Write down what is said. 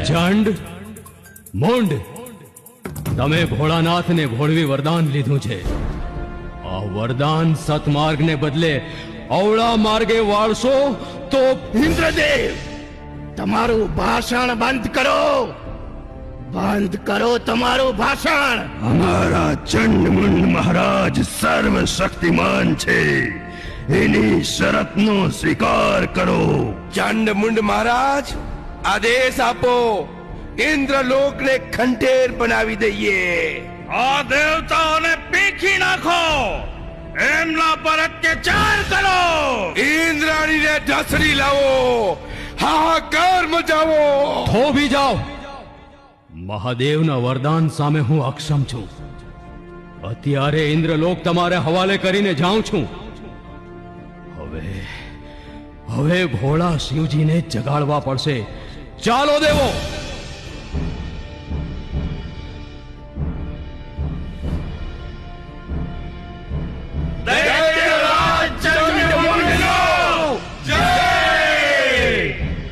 ચંડ મોંડ, તમે ભોળાનાથને ભોળવી વરદાન લીધું છે. આ વરદાન સતમાર્ગને બદલે અવળા માર્ગે વાળશો તો ઇન્દ્રદેવ, તમારું ભાષણ બંધ કરો. બંધ કરો તમારું ભાષણ. અમારા ચંડમુંડ મહારાજ સર્વશક્તિમાન છે, એની શરતનો સ્વીકાર કરો. ચંડમુંડ મહારાજ, આદેશ આપો, ઇન્દ્રલોકને ખંડેર બનાવી દઈએ. આ દેવતાઓને પીખી નાખો, એમના પર અત્યાચાર કરો. ઇન્દ્રાણીને ઢસડી લાવો, હાહાકાર મચાવો. થોભી જાઓ. મહાદેવના વરદાન સામે હું અક્ષમ છું. અત્યારે ઇન્દ્રલોક તમારે હવાલે કરીને જાઉં છું. હવે ભોળા શિવજીને જગાડવા પડશે. ચાલો દેવો.